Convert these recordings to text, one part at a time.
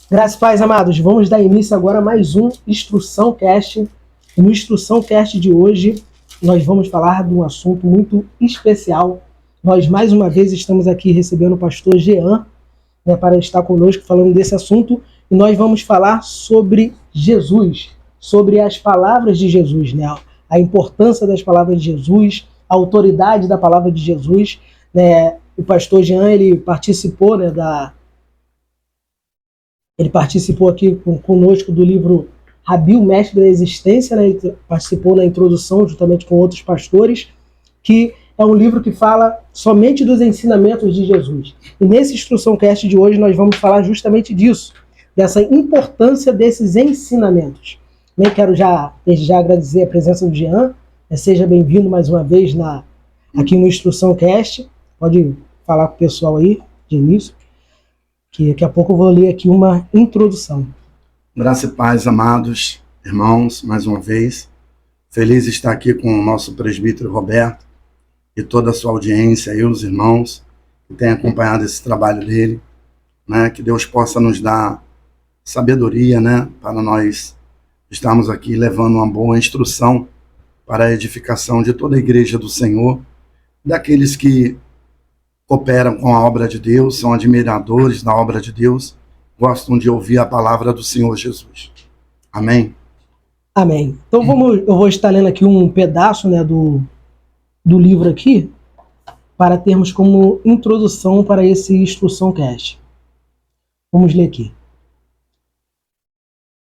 Graças e paz, amados. Vamos dar início agora a mais um Instrução Cast. No Instrução Cast de hoje, nós vamos falar de um assunto muito especial. Nós, mais uma vez, estamos aqui recebendo o pastor Jean, para estar conosco falando desse assunto. E nós vamos falar sobre Jesus, sobre as palavras de Jesus, a importância das palavras de Jesus, a autoridade da palavra de Jesus. O pastor Jean, ele participou Ele participou aqui conosco do livro Rabi, o Mestre da Existência, Ele participou na introdução juntamente com outros pastores, que é um livro que fala somente dos ensinamentos de Jesus. E nesse Instrução Cast de hoje nós vamos falar justamente disso, dessa importância desses ensinamentos. Eu quero desde já agradecer a presença do Jean. Seja bem-vindo mais uma vez aqui no Instrução Cast. Pode falar com o pessoal aí de início, que daqui a pouco eu vou ler aqui uma introdução. Graça e paz, amados irmãos, mais uma vez. Feliz de estar aqui com o nosso presbítero Roberto e toda a sua audiência e os irmãos que têm acompanhado esse trabalho dele, que Deus possa nos dar sabedoria, para nós estarmos aqui levando uma boa instrução para a edificação de toda a igreja do Senhor, daqueles que cooperam com a obra de Deus, são admiradores da obra de Deus, gostam de ouvir a palavra do Senhor Jesus. Amém? Amém. Então eu vou estar lendo aqui um pedaço do livro aqui, para termos como introdução para esse Instrução Cast. Vamos ler aqui.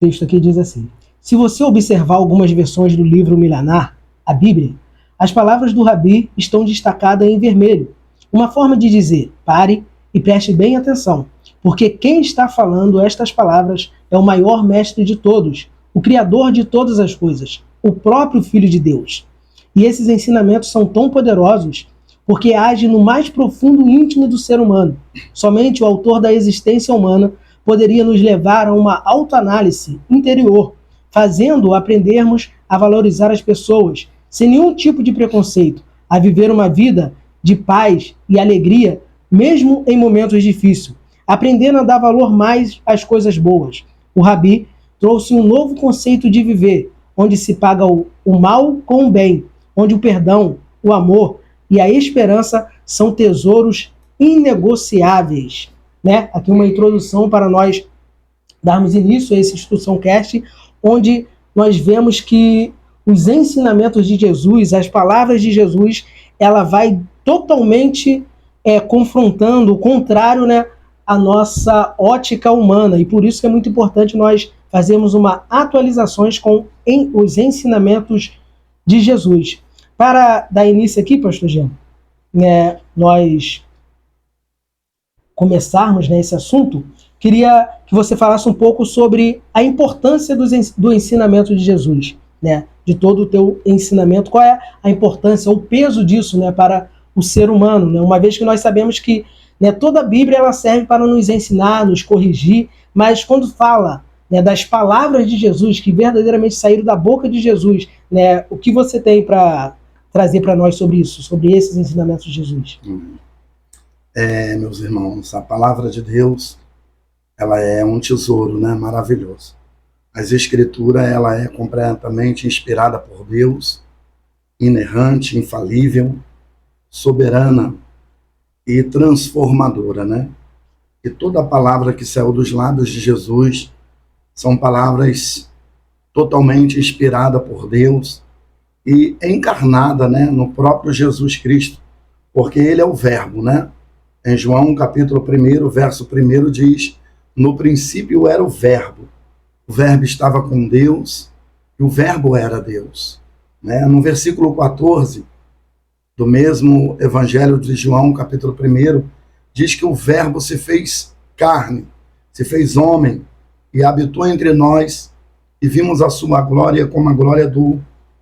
O texto aqui diz assim: se você observar algumas versões do livro milenar, a Bíblia, as palavras do Rabi estão destacadas em vermelho. Uma forma de dizer: pare e preste bem atenção, porque quem está falando estas palavras é o maior mestre de todos, o Criador de todas as coisas, o próprio Filho de Deus. E esses ensinamentos são tão poderosos porque agem no mais profundo íntimo do ser humano. Somente o autor da existência humana poderia nos levar a uma autoanálise interior, fazendo aprendermos a valorizar as pessoas, sem nenhum tipo de preconceito, a viver uma vida de paz e alegria, mesmo em momentos difíceis, aprendendo a dar valor mais às coisas boas. O Rabi trouxe um novo conceito de viver, onde se paga o mal com o bem, onde o perdão, o amor e a esperança são tesouros inegociáveis. Aqui uma introdução para nós darmos início a esse Instrução Cast, onde nós vemos que os ensinamentos de Jesus, as palavras de Jesus, ela vai totalmente confrontando o contrário, a nossa ótica humana. E por isso que é muito importante nós fazermos uma atualizações com os ensinamentos de Jesus. Para dar início aqui, pastor Jean, nós começarmos esse assunto, queria que você falasse um pouco sobre a importância do ensinamento de Jesus, de todo o teu ensinamento. Qual é a importância, o peso disso, para o ser humano, uma vez que nós sabemos que toda a Bíblia ela serve para nos ensinar, nos corrigir, mas quando fala das palavras de Jesus, que verdadeiramente saíram da boca de Jesus, o que você tem para trazer para nós sobre isso, sobre esses ensinamentos de Jesus? Meus irmãos, a palavra de Deus, ela é um tesouro, maravilhoso. A Escritura, ela é completamente inspirada por Deus, inerrante, infalível, soberana e transformadora, E toda a palavra que saiu dos lábios de Jesus são palavras totalmente inspiradas por Deus e encarnada, no próprio Jesus Cristo, porque ele é o verbo, Em João, capítulo 1, verso 1, diz: no princípio era o verbo estava com Deus e o verbo era Deus. No versículo 14 do mesmo Evangelho de João, capítulo 1, diz que o verbo se fez carne, se fez homem e habitou entre nós e vimos a sua glória como a glória do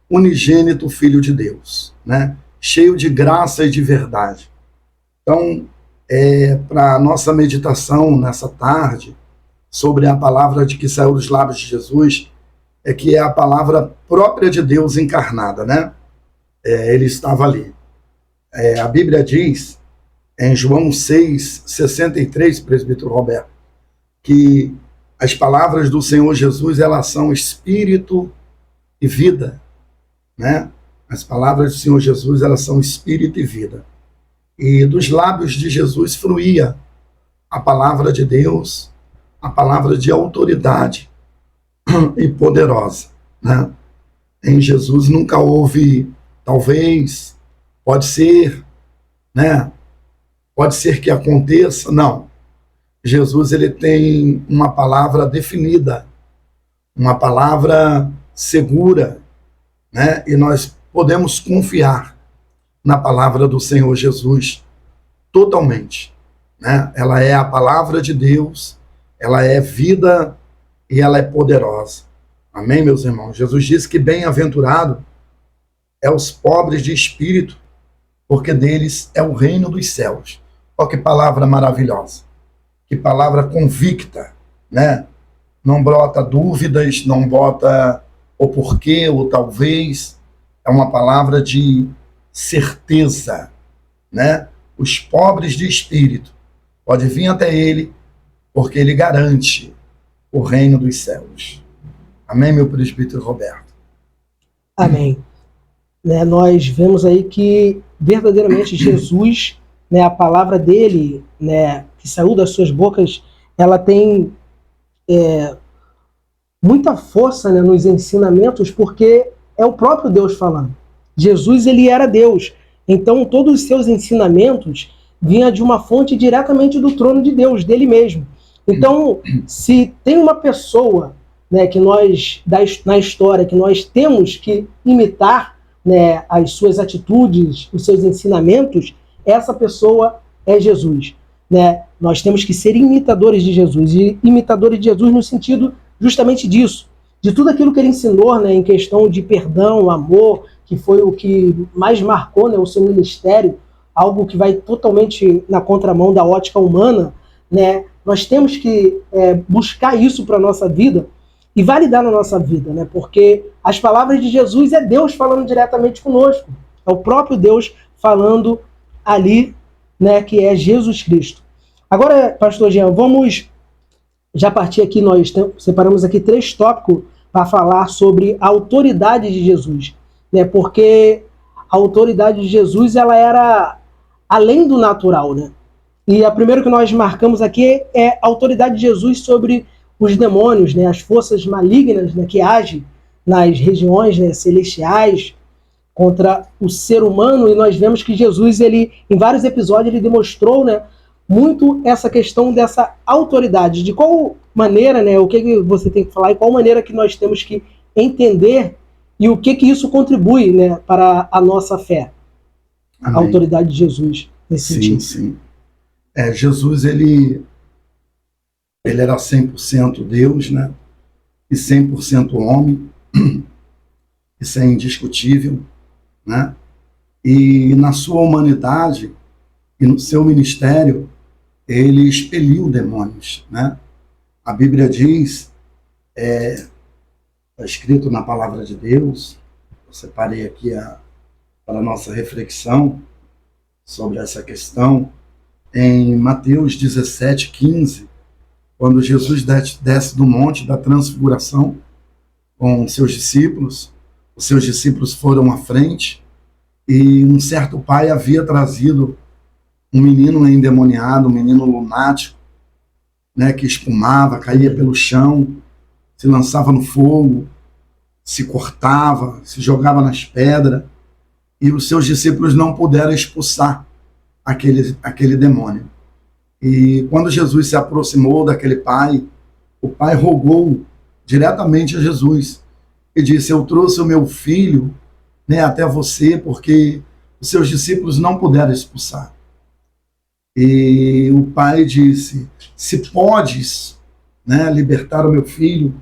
unigênito Filho de Deus, cheio de graça e de verdade. Então, para a nossa meditação nessa tarde, sobre a palavra de que saiu dos lábios de Jesus, que é a palavra própria de Deus encarnada, Ele estava ali. A Bíblia diz, em João 6, 63, presbítero Roberto, que As palavras do Senhor Jesus, elas são espírito e vida, né? As palavras do Senhor Jesus, elas são espírito e vida. E dos lábios de Jesus fluía a palavra de Deus, a palavra de autoridade e poderosa, né? Em Jesus nunca houve, talvez, pode ser, né? Pode ser que aconteça, não. Jesus, ele tem uma palavra definida, uma palavra segura, né? E nós podemos confiar na palavra do Senhor Jesus totalmente, né? Ela é a palavra de Deus, ela é vida e ela é poderosa. Amém, meus irmãos? Jesus disse que bem-aventurado é os pobres de espírito, porque deles é o reino dos céus. Olha que palavra maravilhosa, que palavra convicta, né? Não brota dúvidas, não bota o porquê ou talvez, é uma palavra de certeza, né? Os pobres de espírito podem vir até ele, porque ele garante o reino dos céus. Amém, meu presbítero Roberto? Amém. Né, nós vemos aí que verdadeiramente Jesus, né, a palavra dele, né, que saiu das suas bocas, ela tem muita força, né, nos ensinamentos, porque é o próprio Deus falando. Jesus, ele era Deus, então todos os seus ensinamentos vinham de uma fonte diretamente do trono de Deus, dele mesmo. Então, se tem uma pessoa, né, que nós, na história, que nós temos que imitar, né, as suas atitudes, os seus ensinamentos, essa pessoa é Jesus, né? Nós temos que ser imitadores de Jesus, e imitadores de Jesus no sentido justamente disso, de tudo aquilo que ele ensinou, né, em questão de perdão, amor, que foi o que mais marcou, né, o seu ministério, algo que vai totalmente na contramão da ótica humana, né? Nós temos que buscar isso para a nossa vida e validar na nossa vida, né? Porque as palavras de Jesus é Deus falando diretamente conosco, é o próprio Deus falando ali, né, que é Jesus Cristo. Agora, pastor Jean, vamos já partir aqui, nós separamos aqui 3 tópicos para falar sobre a autoridade de Jesus, né? Porque a autoridade de Jesus, ela era além do natural, né? E a primeira que nós marcamos aqui é a autoridade de Jesus sobre os demônios, né? As forças malignas, né, que agem nas regiões, né, celestiais contra o ser humano. E nós vemos que Jesus, ele, em vários episódios, ele demonstrou, né, muito essa questão dessa autoridade. De qual maneira, né, o que você tem que falar e qual maneira que nós temos que entender e o que isso contribui, né, para a nossa fé. Amém. A autoridade de Jesus nesse sentido. Sim. Jesus, ele era 100% Deus, né? E 100% homem. Isso é indiscutível, né? E na sua humanidade e no seu ministério, ele expeliu demônios, né? A Bíblia diz, está escrito na palavra de Deus, eu separei aqui para a nossa reflexão sobre essa questão, em Mateus 17:15, quando Jesus desce do monte da transfiguração com seus discípulos, os seus discípulos foram à frente, e um certo pai havia trazido um menino endemoniado, um menino lunático, né, que espumava, caía pelo chão, se lançava no fogo, se cortava, se jogava nas pedras, e os seus discípulos não puderam expulsar aquele demônio. E quando Jesus se aproximou daquele pai, o pai rogou diretamente a Jesus e disse: eu trouxe o meu filho, né, até você, porque os seus discípulos não puderam expulsar. E o pai disse: se podes, né, libertar o meu filho,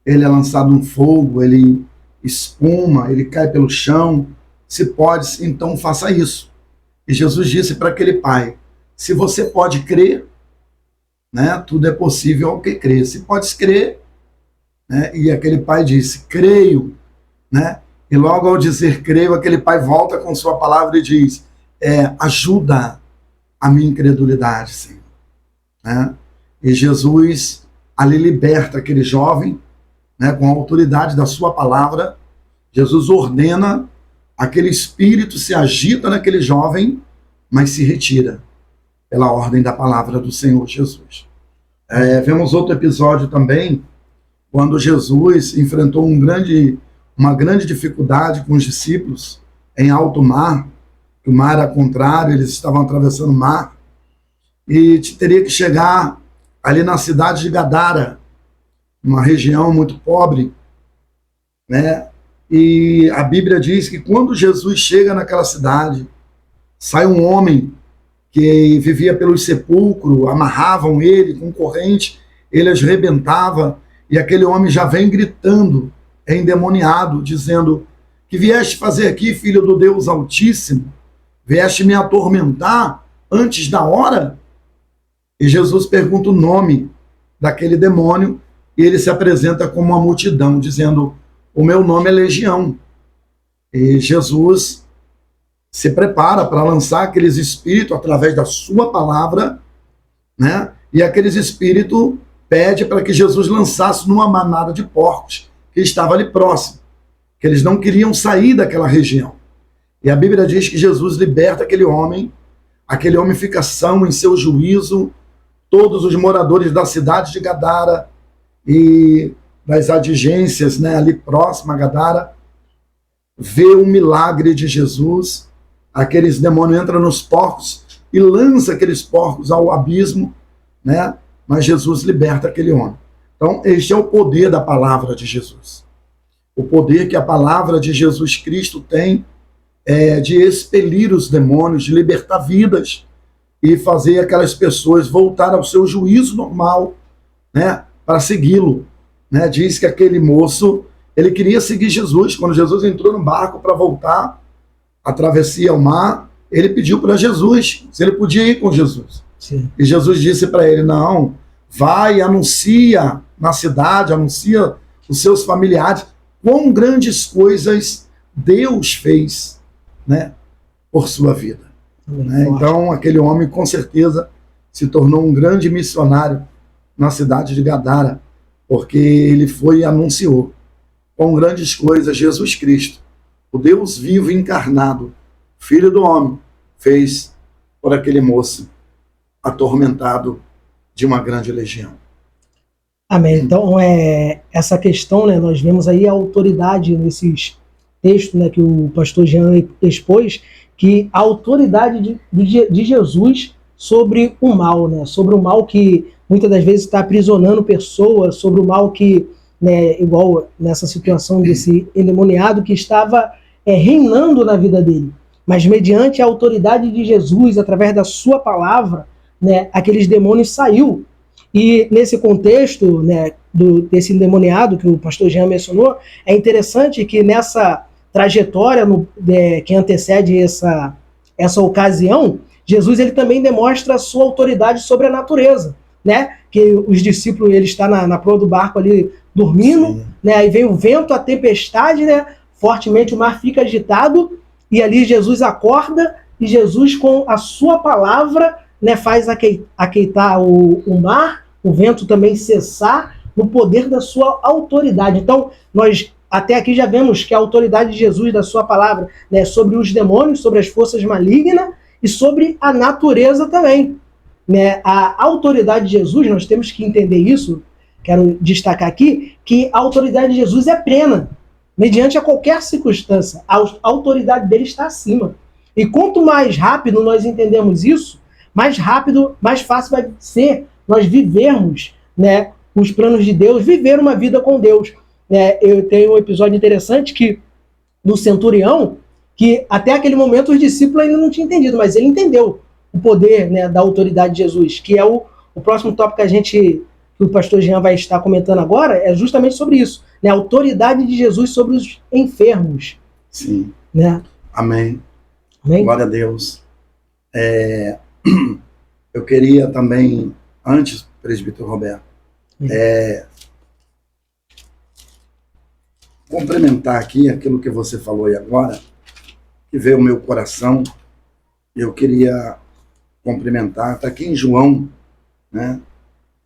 ele é lançado no fogo, ele espuma, ele cai pelo chão, se podes, então faça isso. E Jesus disse para aquele pai: se você pode crer, né, tudo é possível ao que crê. Se podes crer, né, e aquele pai disse: creio, né, e logo ao dizer creio, aquele pai volta com sua palavra e diz: ajuda a minha incredulidade, Senhor. Né? E Jesus ali liberta aquele jovem, né, com a autoridade da sua palavra. Jesus ordena, aquele espírito se agita naquele jovem, mas se retira pela ordem da palavra do Senhor Jesus. Vemos outro episódio também, quando Jesus enfrentou uma grande dificuldade com os discípulos em alto mar. O mar era contrário, eles estavam atravessando o mar, e teria que chegar ali na cidade de Gadara, uma região muito pobre, né? E a Bíblia diz que quando Jesus chega naquela cidade, sai um homem que vivia pelos sepulcros, amarravam ele com corrente, ele as rebentava, e aquele homem já vem gritando, endemoniado, dizendo: que vieste fazer aqui, filho do Deus Altíssimo? Vieste me atormentar antes da hora? E Jesus pergunta o nome daquele demônio, e ele se apresenta como uma multidão, dizendo: o meu nome é Legião. E Jesus se prepara para lançar aqueles espíritos através da sua palavra, né? E aqueles espíritos pedem para que Jesus lançasse numa manada de porcos que estava ali próximo, que eles não queriam sair daquela região. E a Bíblia diz que Jesus liberta aquele homem fica são em seu juízo. Todos os moradores da cidade de Gadara e das adjacências, né, ali próxima a Gadara, vê o milagre de Jesus. Aqueles demônios entram nos porcos e lança aqueles porcos ao abismo, né? Mas Jesus liberta aquele homem. Então, este é o poder da palavra de Jesus. O poder que a palavra de Jesus Cristo tem de expelir os demônios, de libertar vidas e fazer aquelas pessoas voltar ao seu juízo normal, né, para segui-lo. Né? Diz que aquele moço, ele queria seguir Jesus. Quando Jesus entrou no barco para voltar a travessia ao mar, ele pediu para Jesus se ele podia ir com Jesus. Sim. E Jesus disse para ele: não, vai, anuncia na cidade, anuncia os seus familiares quão grandes coisas Deus fez, né, por sua vida. Né? Então, aquele homem, com certeza, se tornou um grande missionário na cidade de Gadara, porque ele foi e anunciou com grandes coisas Jesus Cristo, o Deus vivo e encarnado, Filho do homem, fez por aquele moço atormentado de uma grande legião. Amém. Então, essa questão, né, nós vemos aí a autoridade nesses textos, né, que o pastor Jean expôs, que a autoridade de Jesus sobre o mal, né, sobre o mal que muitas das vezes está aprisionando pessoas, sobre o mal que, né, igual nessa situação desse endemoniado que estava reinando na vida dele. Mas mediante a autoridade de Jesus, através da sua palavra, né, aqueles demônios saiu. E nesse contexto, né, desse endemoniado que o pastor Jean mencionou, é interessante que nessa trajetória que antecede essa ocasião, Jesus ele também demonstra a sua autoridade sobre a natureza, né? Que os discípulos, ele está na proa do barco ali dormindo, né? Aí vem o vento, a tempestade, né? Fortemente o mar fica agitado e ali Jesus acorda e Jesus com a sua palavra, né, faz aqueitar o mar, o vento também cessar no poder da sua autoridade. Então, nós até aqui já vemos que a autoridade de Jesus, da sua palavra, né, sobre os demônios, sobre as forças malignas e sobre a natureza também. Né? A autoridade de Jesus, nós temos que entender isso, quero destacar aqui, que a autoridade de Jesus é plena, mediante a qualquer circunstância. A autoridade dele está acima. E quanto mais rápido nós entendemos isso, mais rápido, mais fácil vai ser nós vivermos, né, os planos de Deus, viver uma vida com Deus. Eu tenho um episódio interessante do centurião, que até aquele momento os discípulos ainda não tinham entendido, mas ele entendeu o poder, né, da autoridade de Jesus, que é o próximo tópico que o pastor Jean vai estar comentando agora, é justamente sobre isso, né, a autoridade de Jesus sobre os enfermos. Sim. Né? Amém. Amém. Glória a Deus. Eu queria também, antes, presbítero Roberto, complementar aqui aquilo que você falou aí agora, que veio ao meu coração. Eu queria complementar, está aqui em João, né,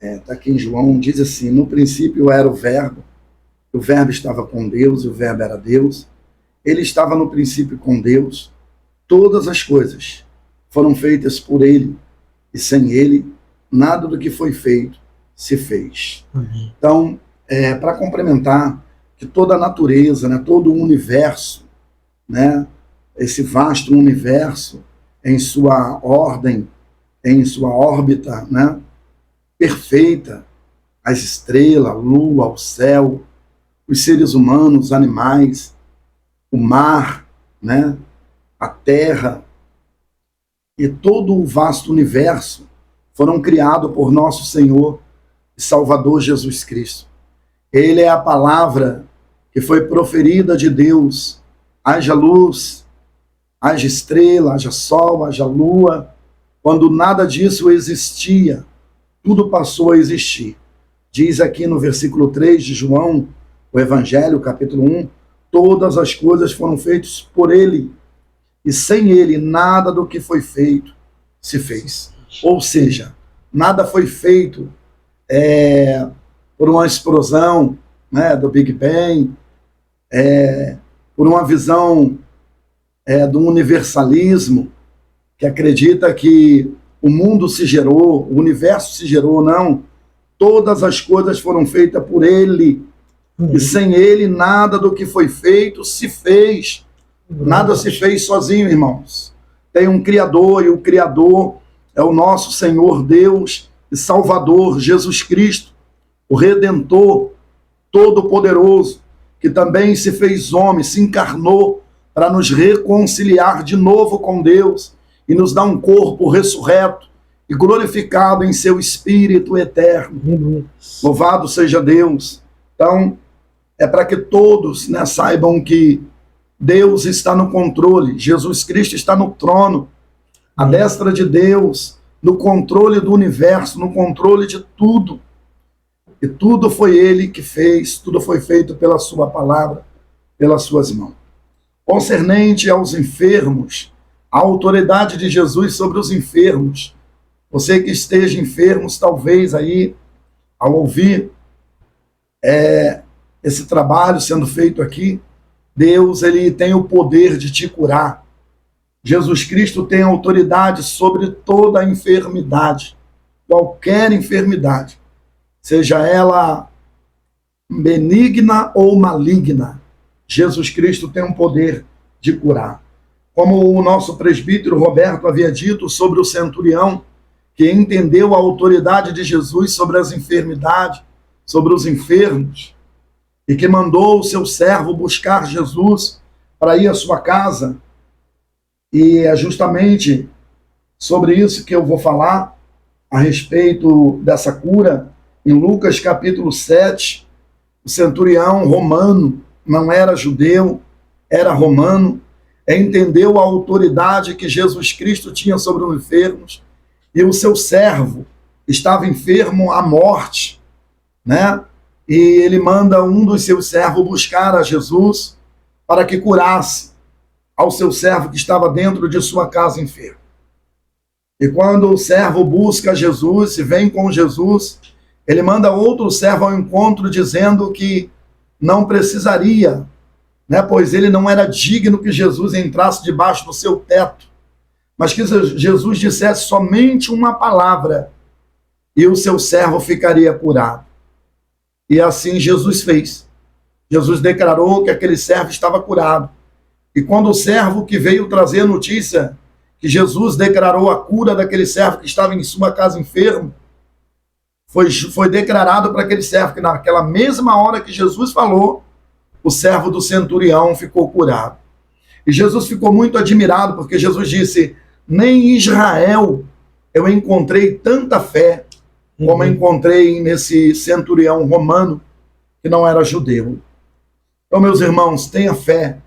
Está aqui em João, diz assim: no princípio era o Verbo estava com Deus e o Verbo era Deus. Ele estava no princípio com Deus. Todas as coisas foram feitas por ele, e sem ele, nada do que foi feito se fez. Amém. Então, para complementar, que toda a natureza, né, todo o universo, né, esse vasto universo, em sua ordem, em sua órbita, né, perfeita, as estrelas, a lua, o céu, os seres humanos, os animais, o mar, né, a terra e todo o vasto universo foram criados por nosso Senhor e Salvador Jesus Cristo. Ele é a palavra que foi proferida de Deus: haja luz, haja estrela, haja sol, haja lua. Quando nada disso existia, tudo passou a existir. Diz aqui no versículo 3 de João, o Evangelho, capítulo 1, todas as coisas foram feitas por ele, e sem ele nada do que foi feito se fez. Ou seja, nada foi feito por uma explosão, né, do Big Bang, por uma visão do universalismo, que acredita que o mundo se gerou, o universo se gerou. Não. Todas as coisas foram feitas por ele, e sem ele nada do que foi feito se fez. Nada se fez sozinho, irmãos. Tem um Criador, e o Criador é o nosso Senhor Deus e Salvador Jesus Cristo, o Redentor Todo-Poderoso, que também se fez homem, se encarnou para nos reconciliar de novo com Deus e nos dar um corpo ressurreto e glorificado em seu Espírito eterno. Louvado seja Deus. Então, é para que todos, né, saibam que Deus está no controle, Jesus Cristo está no trono, à destra de Deus, no controle do universo, no controle de tudo. E tudo foi ele que fez, tudo foi feito pela sua palavra, pelas suas mãos. Concernente aos enfermos, a autoridade de Jesus sobre os enfermos. Você que esteja enfermo, talvez aí, ao ouvir esse trabalho sendo feito aqui, Deus, ele tem o poder de te curar. Jesus Cristo tem autoridade sobre toda a enfermidade, qualquer enfermidade, seja ela benigna ou maligna. Jesus Cristo tem um poder de curar. Como o nosso presbítero Roberto havia dito sobre o centurião, que entendeu a autoridade de Jesus sobre as enfermidades, sobre os enfermos, e que mandou o seu servo buscar Jesus para ir à sua casa. E é justamente sobre isso que eu vou falar, a respeito dessa cura. Em Lucas capítulo 7, o centurião romano, não era judeu, era romano, entendeu a autoridade que Jesus Cristo tinha sobre os enfermos, e o seu servo estava enfermo à morte, né? E ele manda um dos seus servos buscar a Jesus para que curasse ao seu servo que estava dentro de sua casa enfermo. E quando o servo busca Jesus e vem com Jesus, ele manda outro servo ao encontro dizendo que não precisaria, né, pois ele não era digno que Jesus entrasse debaixo do seu teto, mas que Jesus dissesse somente uma palavra e o seu servo ficaria curado. E assim Jesus fez. Jesus declarou que aquele servo estava curado. E quando o servo que veio trazer a notícia que Jesus declarou a cura daquele servo que estava em sua casa enfermo, foi declarado para aquele servo que naquela mesma hora que Jesus falou, o servo do centurião ficou curado. E Jesus ficou muito admirado, porque Jesus disse: nem em Israel eu encontrei tanta fé como encontrei nesse centurião romano que não era judeu. Então, meus irmãos, tenha fé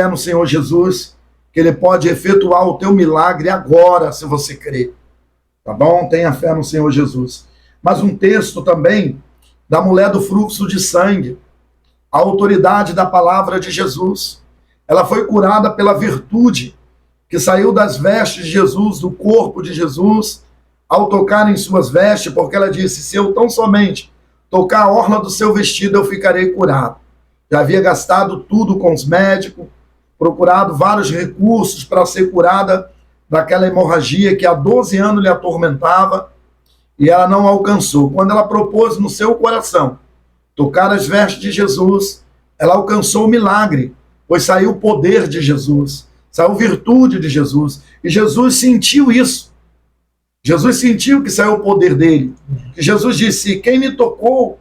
no Senhor Jesus, que ele pode efetuar o teu milagre agora, se você crer. Tá bom? Tenha fé no Senhor Jesus. Mas um texto também da mulher do fluxo de sangue, a autoridade da palavra de Jesus. Ela foi curada pela virtude que saiu das vestes de Jesus, do corpo de Jesus, ao tocar em suas vestes, porque ela disse, se eu tão somente tocar a orla do seu vestido, eu ficarei curado. Já havia gastado tudo com os médicos, procurado vários recursos para ser curada daquela hemorragia que há 12 anos lhe atormentava, e ela não alcançou. Quando ela propôs no seu coração tocar as vestes de Jesus, ela alcançou o milagre, pois saiu o poder de Jesus, saiu virtude de Jesus, e Jesus sentiu isso. Jesus sentiu que saiu o poder dele. Que Jesus disse, quem me tocou?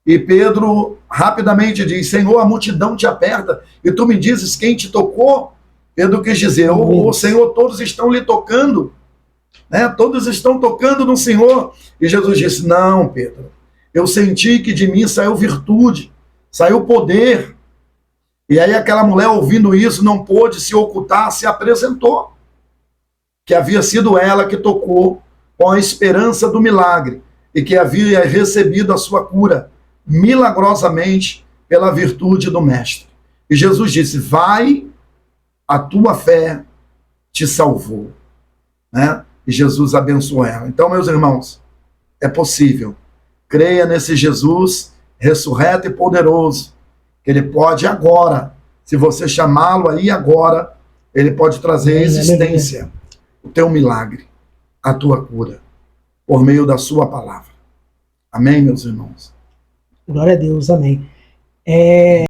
E Pedro rapidamente diz, Senhor, a multidão te aperta, e tu me dizes quem te tocou? Pedro quis dizer, o Senhor, todos estão lhe tocando, né? Todos estão tocando no Senhor. E Jesus disse, não, Pedro, eu senti que de mim saiu virtude, saiu poder. E aí aquela mulher, ouvindo isso, não pôde se ocultar, se apresentou, que havia sido ela que tocou com a esperança do milagre, e que havia recebido a sua cura, milagrosamente, pela virtude do Mestre. E Jesus disse, vai, a tua fé te salvou, né? E Jesus abençoou ela. Então, meus irmãos, é possível. Creia nesse Jesus ressurreto e poderoso, que ele pode agora, se você chamá-lo aí agora, ele pode trazer à existência o teu milagre, a tua cura, por meio da sua palavra. Amém, meus irmãos? Glória a Deus, amém.